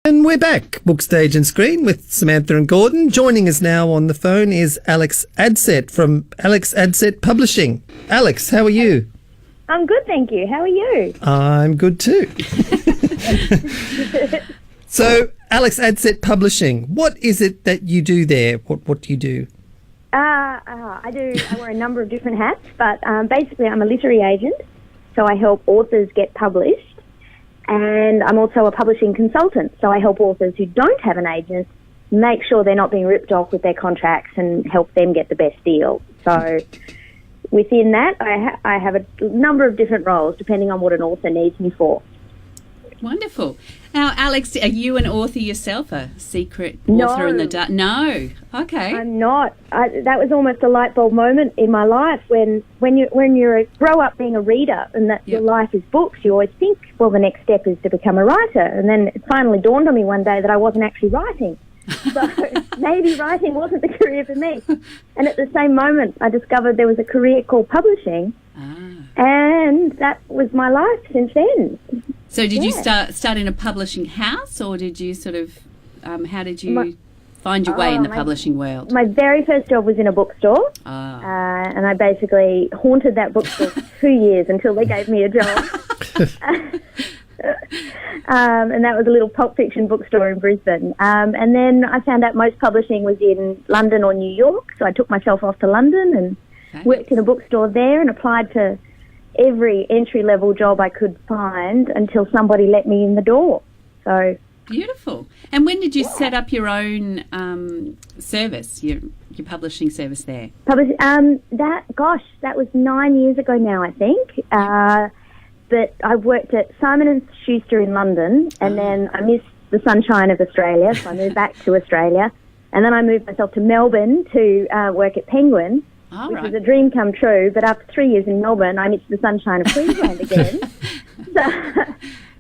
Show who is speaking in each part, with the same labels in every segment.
Speaker 1: And we're back, Book, Stage and Screen with Samantha and Gordon. Joining us now on the phone is Alex Adsett from Alex Adsett Publishing. Alex, how are you?
Speaker 2: I'm good, thank you. How are you?
Speaker 1: I'm good too. So, Alex Adsett Publishing, what is it that you do there? What do you do?
Speaker 2: I wear a number of different hats, but basically I'm a literary agent, so I help authors get published. And I'm also a publishing consultant, so I help authors who don't have an agent make sure they're not being ripped off with their contracts and help them get the best deal. So within that, I have a number of different roles depending on what an author needs me for.
Speaker 3: Wonderful. Now, Alex, are you an author yourself, a secret author in the dark? No. Okay.
Speaker 2: I'm not. That was almost a light bulb moment in my life when you grow up being a reader and that your life is books, you always think, well, the next step is to become a writer. And then it finally dawned on me one day that I wasn't actually writing. So maybe writing wasn't the career for me. And at the same moment, I discovered there was a career called publishing. And that was my life since then.
Speaker 3: So did you start in a publishing house, or did you sort of, how did you find your way in the publishing world? My very first job was in a bookstore, and I basically haunted that bookstore for 2 years until they gave me a job. And that was a little pulp fiction bookstore in Brisbane. And then I found out most publishing was in London or New York, so I took myself off to London and worked in a bookstore there and applied to every entry-level job I could find until somebody let me in the door. So beautiful. And when did you set up your own service, your publishing service there?
Speaker 2: That was 9 years ago now, I think. But I worked at Simon & Schuster in London, and then I missed the sunshine of Australia, so I moved back to Australia. And then I moved myself to Melbourne to work at Penguin, which was a dream come true. But after 3 years in Melbourne, I missed the sunshine of Queensland again.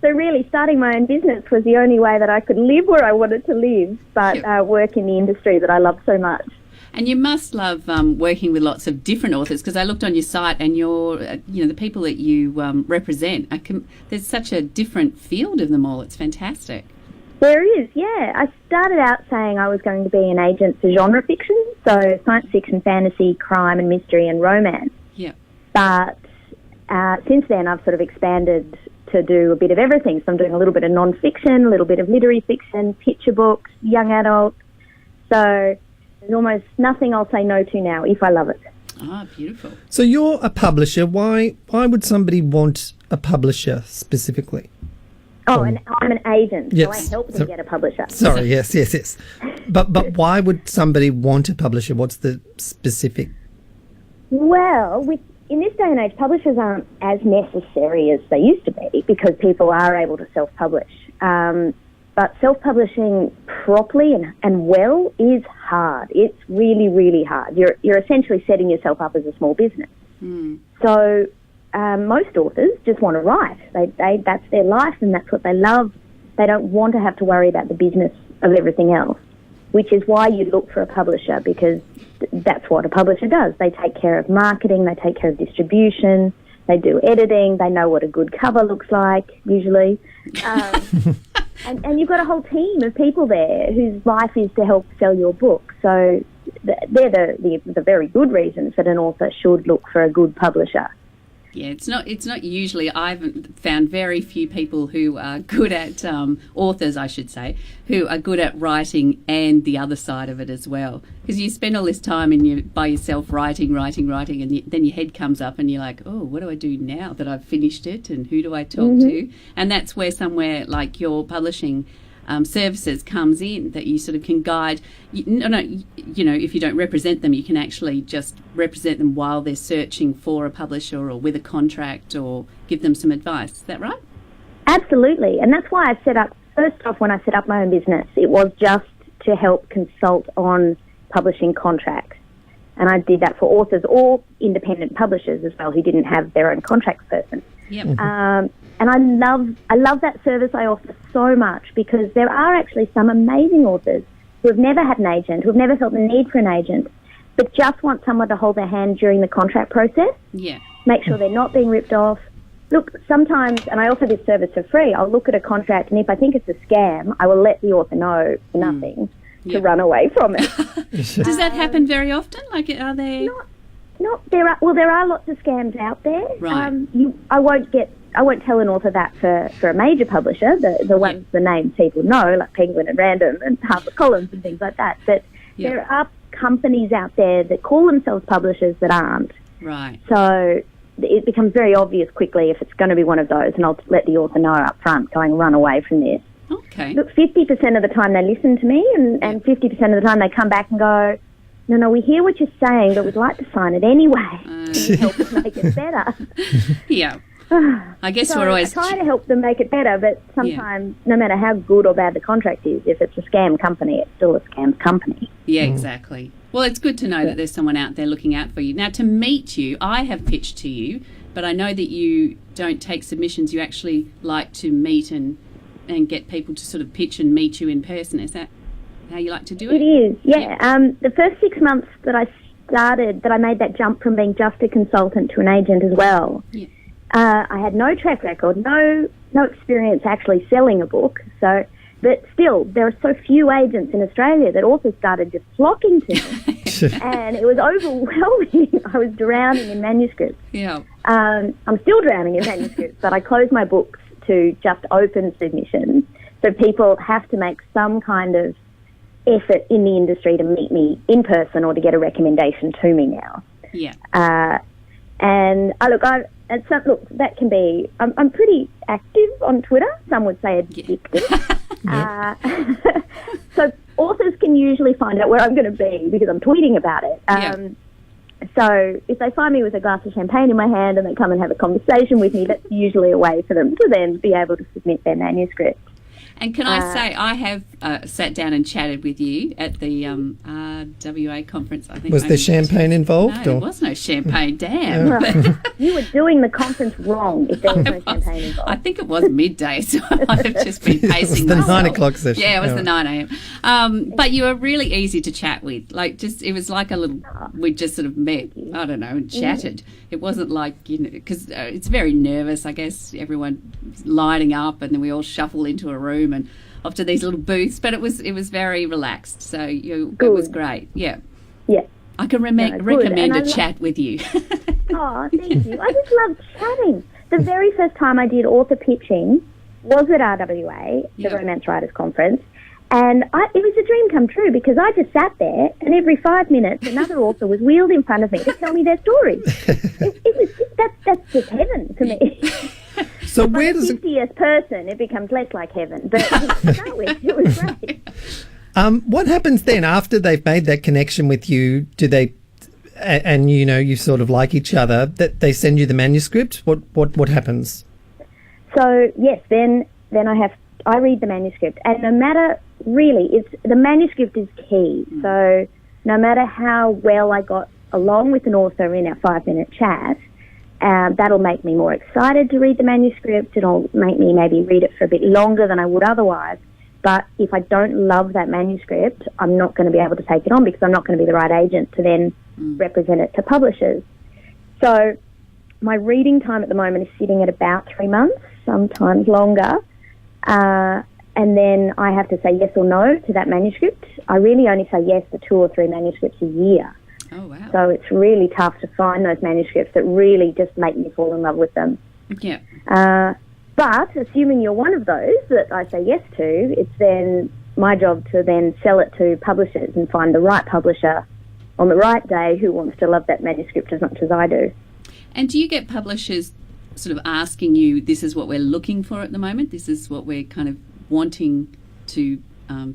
Speaker 2: So really, starting my own business was the only way that I could live where I wanted to live, but work in the industry that I love so much.
Speaker 3: And you must love working with lots of different authors, because I looked on your site and the people that you represent, there's such a different field of them all. It's fantastic.
Speaker 2: There is, yeah. I started out saying I was going to be an agent for genre fiction, so science fiction, fantasy, crime and mystery and romance.
Speaker 3: Yeah.
Speaker 2: But since then I've sort of expanded to do a bit of everything. So I'm doing a little bit of non-fiction, a little bit of literary fiction, picture books, young adult. So there's almost nothing I'll say no to now if I love it.
Speaker 3: Beautiful.
Speaker 1: So you're a publisher. Why would somebody want a publisher specifically?
Speaker 2: And I'm an agent,
Speaker 1: yes.
Speaker 2: So I help them get a publisher.
Speaker 1: Sorry, yes. But why would somebody want a publisher? What's the specific?
Speaker 2: Well, in this day and age, publishers aren't as necessary as they used to be because people are able to self-publish. But self-publishing properly and well is hard. It's really, really hard. You're essentially setting yourself up as a small business. So most authors just want to write. That's their life and that's what they love. They don't want to have to worry about the business of everything else, which is why you look for a publisher, because that's what a publisher does. They take care of marketing, they take care of distribution, they do editing, they know what a good cover looks like, usually. And you've got a whole team of people there whose life is to help sell your book. So they're the very good reasons that an author should look for a good publisher.
Speaker 3: Yeah, it's not usually. I've found very few people who are good at authors, I should say, who are good at writing and the other side of it as well. Because you spend all this time by yourself writing, and then your head comes up and you're like, oh, what do I do now that I've finished it, and who do I talk to? And that's where somewhere like your publishing services comes in, that you sort of can guide. If you don't represent them, you can actually just represent them while they're searching for a publisher or with a contract, or give them some advice. Is that right?
Speaker 2: Absolutely. And that's why I first off, when I set up my own business, it was just to help consult on publishing contracts. And I did that for authors or independent publishers as well who didn't have their own contracts person.
Speaker 3: Yep.
Speaker 2: And I love that service I offer so much, because there are actually some amazing authors who have never had an agent, who have never felt the need for an agent, but just want someone to hold their hand during the contract process.
Speaker 3: Yeah.
Speaker 2: Make sure they're not being ripped off, look, sometimes, and I offer this service for free, I'll look at a contract, and if I think it's a scam, I will let the author know for nothing to run away from it.
Speaker 3: Does that happen very often? Like, are there...
Speaker 2: There are lots of scams out there.
Speaker 3: Right.
Speaker 2: I won't tell an author that for a major publisher, the ones, the names people know, like Penguin and Random and HarperCollins and things like that. But there are companies out there that call themselves publishers that aren't.
Speaker 3: Right.
Speaker 2: So it becomes very obvious quickly if it's going to be one of those, and I'll let the author know up front, going, run away from this.
Speaker 3: Okay.
Speaker 2: Look, 50% of the time they listen to me, and 50% of the time they come back and go, no, we hear what you're saying, but we'd like to sign it anyway. Can you help us make it better?
Speaker 3: Yeah. I guess we're always...
Speaker 2: I try to help them make it better, but sometimes, no matter how good or bad the contract is, if it's a scam company, it's still a scam company.
Speaker 3: Yeah, exactly. Well, it's good to know that there's someone out there looking out for you. Now, to meet you, I have pitched to you, but I know that you don't take submissions. You actually like to meet and get people to sort of pitch and meet you in person. Is that how you like to do it?
Speaker 2: It is, yeah. The first 6 months that I made that jump from being just a consultant to an agent as well, I had no track record, no experience actually selling a book. So, but still, there are so few agents in Australia that authors started just flocking to me. And it was overwhelming. I was drowning in manuscripts.
Speaker 3: Yeah.
Speaker 2: I'm still drowning in manuscripts, but I closed my books to just open submissions. So people have to make some kind of effort in the industry to meet me in person or to get a recommendation to me now.
Speaker 3: Yeah.
Speaker 2: Look, that can be... I'm pretty active on Twitter. Some would say addictive. So authors can usually find out where I'm going to be because I'm tweeting about it. So if they find me with a glass of champagne in my hand and they come and have a conversation with me, that's usually a way for them to then be able to submit their manuscript.
Speaker 3: And can I say, I have sat down and chatted with you at the RWA conference, I think.
Speaker 1: Was there champagne involved?
Speaker 3: No, there was no champagne, damn.
Speaker 2: Right. You were doing the conference wrong if there was no champagne involved.
Speaker 3: I think it was midday, so I might have just been pacing
Speaker 1: It was the
Speaker 3: myself.
Speaker 1: 9 o'clock session.
Speaker 3: Yeah, it was the 9 a.m. But you were really easy to chat with. It was like a little, we just sort of met, I don't know, and chatted. It wasn't like, because it's very nervous, I guess, everyone lining up and then we all shuffle into a room and off to these little booths, but it was very relaxed. So it was great. Yeah.
Speaker 2: Yeah.
Speaker 3: I can recommend a chat with you.
Speaker 2: Oh, thank you. I just love chatting. The very first time I did author pitching was at RWA, the Romance Writers Conference, and it was a dream come true because I just sat there and every 5 minutes another author was wheeled in front of me to tell me their story. That's just heaven to me.
Speaker 1: So where does
Speaker 2: the 50th person, it becomes less like heaven. But to start with, it was great.
Speaker 1: What happens then after they've made that connection with you? Do they, and you sort of like each other, that they send you the manuscript? What happens?
Speaker 2: So yes, then I read the manuscript, and no matter really, the manuscript is key. So no matter how well I got along with an author in our 5-minute chat, that'll make me more excited to read the manuscript. It'll make me maybe read it for a bit longer than I would otherwise. But if I don't love that manuscript, I'm not going to be able to take it on because I'm not going to be the right agent to then represent it to publishers. So my reading time at the moment is sitting at about 3 months, sometimes longer. And then I have to say yes or no to that manuscript. I really only say yes to 2 or 3 manuscripts a year.
Speaker 3: Oh, wow.
Speaker 2: So it's really tough to find those manuscripts that really just make me fall in love with them.
Speaker 3: Yeah.
Speaker 2: But assuming you're one of those that I say yes to, it's then my job to then sell it to publishers and find the right publisher on the right day who wants to love that manuscript as much as I do.
Speaker 3: And do you get publishers sort of asking you, this is what we're looking for at the moment, this is what we're kind of wanting to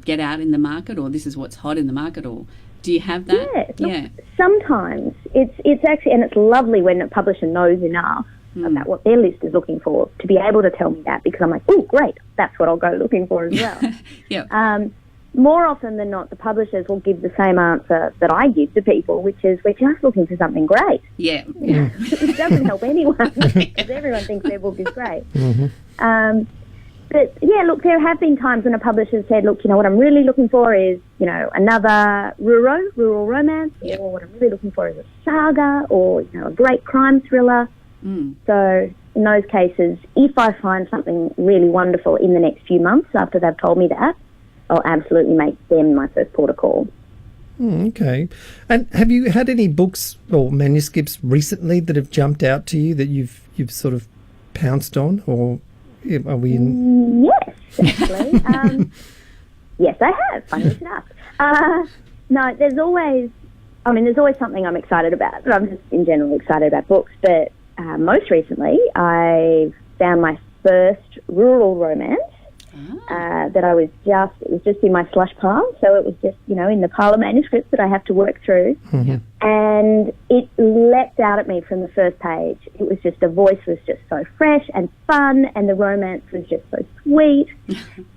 Speaker 3: get out in the market, or this is what's hot in the market, or do you have that?
Speaker 2: Yeah. Sometimes it's actually, and it's lovely when a publisher knows enough about what their list is looking for to be able to tell me that, because I'm like, oh, great, that's what I'll go looking for as well.
Speaker 3: Yeah.
Speaker 2: More often than not, the publishers will give the same answer that I give to people, which is, we're just looking for something great.
Speaker 3: Yeah.
Speaker 2: It doesn't help anyone because everyone thinks their book is great. But, yeah, look, there have been times when a publisher said, look, what I'm really looking for is, another rural romance, or what I'm really looking for is a saga, or, a great crime thriller. So, in those cases, if I find something really wonderful in the next few months after they've told me that, I'll absolutely make them my first port of call.
Speaker 1: Okay. And have you had any books or manuscripts recently that have jumped out to you that you've sort of pounced on, or are we in?
Speaker 2: Yes, actually. Yes, I have. Funny you should ask. No, there's always something I'm excited about. I'm just in general excited about books. But most recently, I found my first rural romance. That it was just in my slush pile, so it was just, in the pile of manuscripts that I have to work through.
Speaker 1: Mm-hmm.
Speaker 2: And it leapt out at me from the first page. It was just, the voice was just so fresh and fun, and the romance was just so sweet.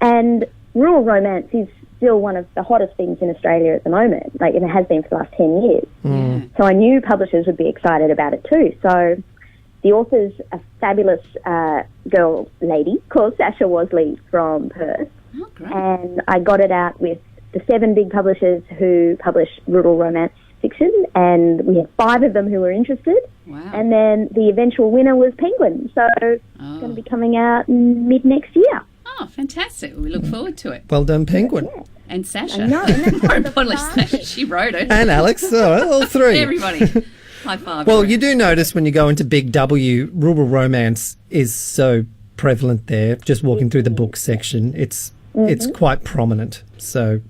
Speaker 2: And rural romance is still one of the hottest things in Australia at the moment, and it has been for the last 10 years.
Speaker 1: Mm.
Speaker 2: So I knew publishers would be excited about it too. So the author's a fabulous lady called Sasha Wasley from Perth.
Speaker 3: Oh, great.
Speaker 2: And I got it out with the 7 big publishers who publish rural romance fiction, and we had 5 of them who were interested.
Speaker 3: Wow.
Speaker 2: And then the eventual winner was Penguin, so it's going to be coming out mid next year.
Speaker 3: Oh, fantastic. We look forward to it.
Speaker 1: Well done, Penguin.
Speaker 2: Yeah.
Speaker 3: And Sasha.
Speaker 2: I know, and that's
Speaker 3: More
Speaker 2: the
Speaker 3: importantly,
Speaker 2: fun.
Speaker 3: Sasha, she wrote it.
Speaker 1: And Alex, all 3.
Speaker 3: Everybody. High five.
Speaker 1: Well, you do notice when you go into Big W, rural romance is so prevalent there. Just walking through the book section, it's quite prominent. So,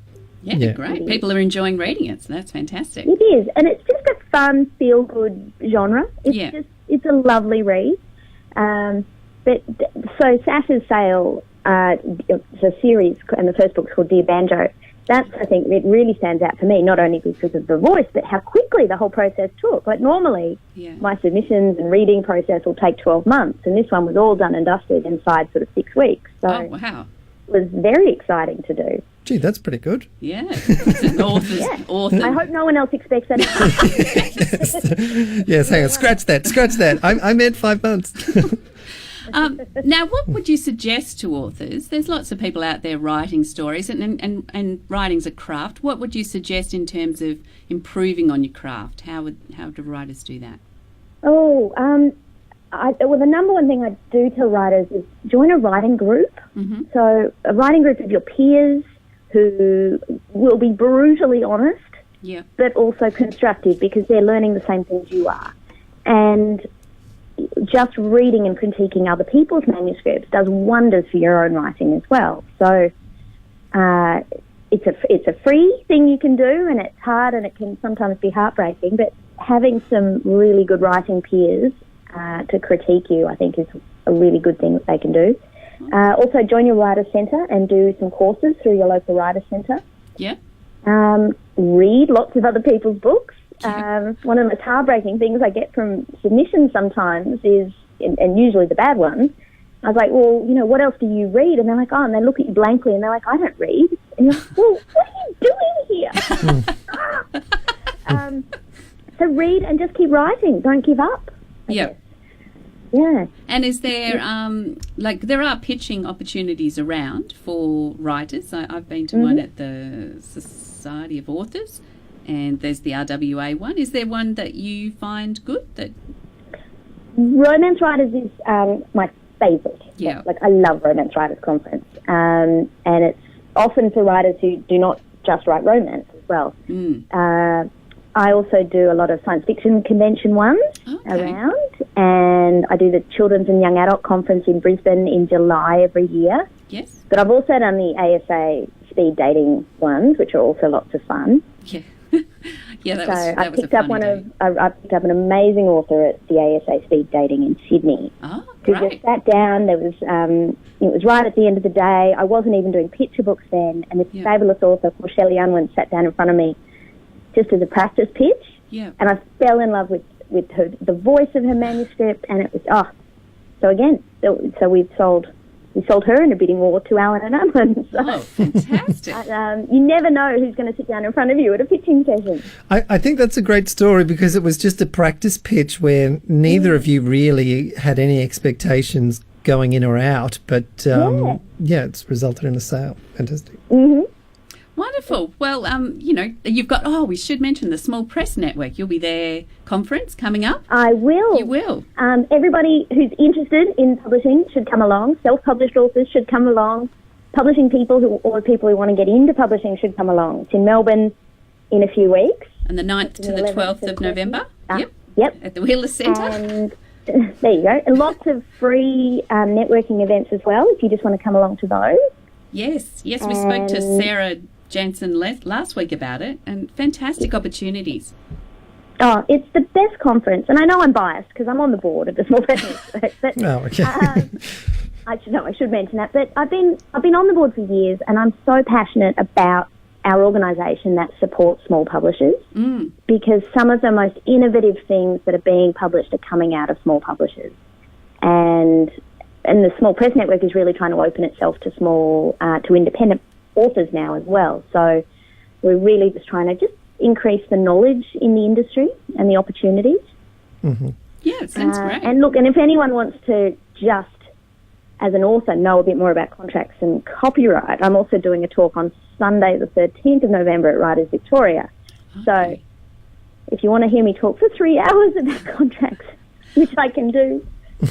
Speaker 3: Yeah, great. People are enjoying reading it, so that's fantastic.
Speaker 2: It is, and it's just a fun, feel-good genre. It's a lovely read. So Sasha's Sale, it's a series, and the first book's called Dear Banjo. That's, I think, it really stands out for me, not only because of the voice, but how quickly the whole process took. Like, normally, my submissions and reading process will take 12 months, and this one was all done and dusted inside sort of 6 weeks. So
Speaker 3: Oh, wow.
Speaker 2: it was very exciting to do.
Speaker 1: Gee, that's pretty good.
Speaker 3: Yeah. It's an author.
Speaker 2: I hope no one else expects that.
Speaker 1: Yes, hang on, scratch that. I meant 5 months.
Speaker 3: Now, what would you suggest to authors? There's lots of people out there writing stories, and writing's a craft. What would you suggest in terms of improving on your craft? How do writers do that?
Speaker 2: Well, the number one thing I do tell writers is join a writing group.
Speaker 3: Mm-hmm.
Speaker 2: So a writing group of your peers who will be brutally honest, but also constructive, because they're learning the same things you are. And just reading and critiquing other people's manuscripts does wonders for your own writing as well. So it's a free thing you can do, and it's hard, and it can sometimes be heartbreaking, but having some really good writing peers to critique you, I think, is a really good thing that they can do. Also, join your writer's centre and do some courses through your local writer's centre.
Speaker 3: Yeah.
Speaker 2: Read lots of other people's books. One of the most heartbreaking things I get from submissions sometimes is, and usually the bad ones, I was like, well, what else do you read? And they're like, and they look at you blankly, and they're like, I don't read. And you're like, well, what are you doing here? So read and just keep writing. Don't give up.
Speaker 3: Yeah.
Speaker 2: Yeah.
Speaker 3: And is there, there are pitching opportunities around for writers? I've been to one at the Society of Authors, and there's the RWA one. Is there one that you find good? That
Speaker 2: Romance Writers is my favourite.
Speaker 3: Yeah.
Speaker 2: I love Romance Writers Conference. And it's often for writers who do not just write romance as well. I also do a lot of science fiction convention ones around, and I do the Children's and Young Adult Conference in Brisbane in July every year.
Speaker 3: Yes.
Speaker 2: But I've also done the ASA speed dating ones, which are also lots of fun.
Speaker 3: Yeah. That
Speaker 2: I
Speaker 3: was
Speaker 2: picked up I picked up an amazing author at the ASA speed dating in Sydney.
Speaker 3: Oh,
Speaker 2: who
Speaker 3: great.
Speaker 2: just sat down. There was it was right at the end of the day. I wasn't even doing picture books then, and this fabulous author called Shelley Unwin sat down in front of me just as a practice pitch.
Speaker 3: Yeah.
Speaker 2: And I fell in love with her, the voice of her manuscript, and it was so we sold her in a bidding war to Allen and Unwin. So,
Speaker 3: fantastic.
Speaker 2: You never know who's going to sit down in front of you at a pitching session.
Speaker 1: I think that's a great story, because it was just a practice pitch where neither of you really had any expectations going in or out, but it's resulted in a sale. Fantastic.
Speaker 2: Mm-hmm.
Speaker 3: One Wonderful. Well, you've got, we should mention the Small Press Network. You'll be there conference coming up.
Speaker 2: I will.
Speaker 3: You will.
Speaker 2: Everybody who's interested in publishing should come along. Self-published authors should come along. Publishing people or people who want to get into publishing should come along. It's in Melbourne in a few weeks.
Speaker 3: And the 9th to the 12th of November?
Speaker 2: Yep.
Speaker 3: At the Wheeler Centre.
Speaker 2: And there you go. And lots of free networking events as well, if you just want to come along to those.
Speaker 3: Yes. We spoke to Sarah Jansen last week about it, and fantastic opportunities.
Speaker 2: Oh, it's the best conference. And I know I'm biased because I'm on the board of the Small Press Network. But,
Speaker 1: okay.
Speaker 2: I should mention that. But I've been on the board for years, and I'm so passionate about our organisation that supports small publishers because some of the most innovative things that are being published are coming out of small publishers. And the Small Press Network is really trying to open itself to to independent authors now as well. So we're really just trying to just increase the knowledge in the industry and the opportunities.
Speaker 1: Mm-hmm.
Speaker 3: Yeah, it sounds great.
Speaker 2: And look, and if anyone wants to just, as an author, know a bit more about contracts and copyright, I'm also doing a talk on Sunday the 13th of November at Writers Victoria. Okay. So if you want to hear me talk for 3 hours about contracts, which I can do,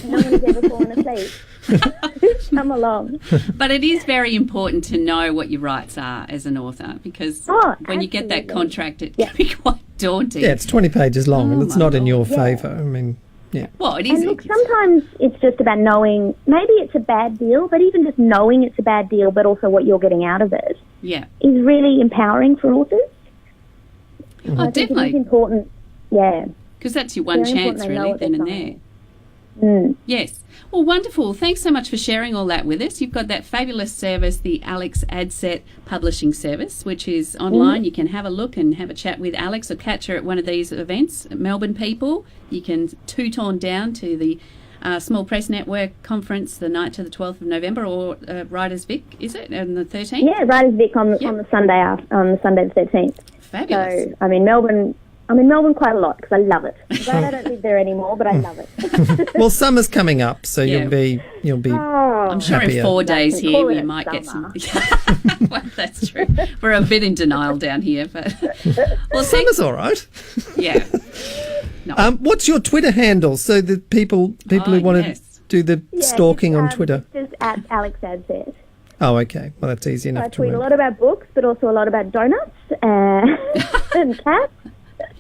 Speaker 2: no one's ever fallen asleep, come along.
Speaker 3: But it is very important to know what your rights are as an author, because when you get that contract, it can be quite daunting.
Speaker 1: Yeah, it's 20 pages long and it's not in your favour. I mean, yeah.
Speaker 3: Well, it is.
Speaker 2: And look, sometimes it's just about knowing, maybe it's a bad deal, but even just knowing it's a bad deal, but also what you're getting out of it is really empowering for authors.
Speaker 3: Mm-hmm.
Speaker 2: I think it is important,
Speaker 3: because that's your one chance, really, then and there. Yes. Well, wonderful. Thanks so much for sharing all that with us. You've got that fabulous service, the Adsett Publishing Service, which is online. You can have a look and have a chat with Alex or catch her at one of these events. Melbourne people, you can toot on down to the Small Press Network conference the 9th to the 12th of November, or Writers Vic, is it, on the 13th?
Speaker 2: Yeah, Writers Vic on the Sunday on the Sunday the 13th.
Speaker 3: Fabulous.
Speaker 2: So I'm in Melbourne quite a lot because I love it. I'm glad I don't live there anymore, but I love it.
Speaker 1: Well, summer's coming up, so you'll be
Speaker 3: I'm sure
Speaker 1: happier.
Speaker 3: in 4 days here we might
Speaker 2: summer.
Speaker 3: get some. Well, that's true. We're a bit in denial down here, but
Speaker 1: summer's all right.
Speaker 3: Yeah. No.
Speaker 1: What's your Twitter handle so that people who want to do the stalking on Twitter?
Speaker 2: Just at Alex Adsett.
Speaker 1: Oh, okay. Well, that's easy enough
Speaker 2: I
Speaker 1: to
Speaker 2: tweet a
Speaker 1: remember.
Speaker 2: lot about books, but also a lot about donuts and cats.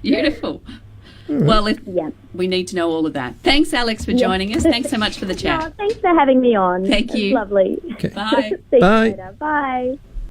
Speaker 3: Beautiful. Well, we need to know all of that. Thanks, Alex, for joining us. Thanks so much for the chat.
Speaker 2: Thanks for having me on.
Speaker 3: Thank you.
Speaker 2: It's lovely.
Speaker 1: Okay.
Speaker 3: Bye.
Speaker 2: See you
Speaker 1: Bye.
Speaker 2: later. Bye.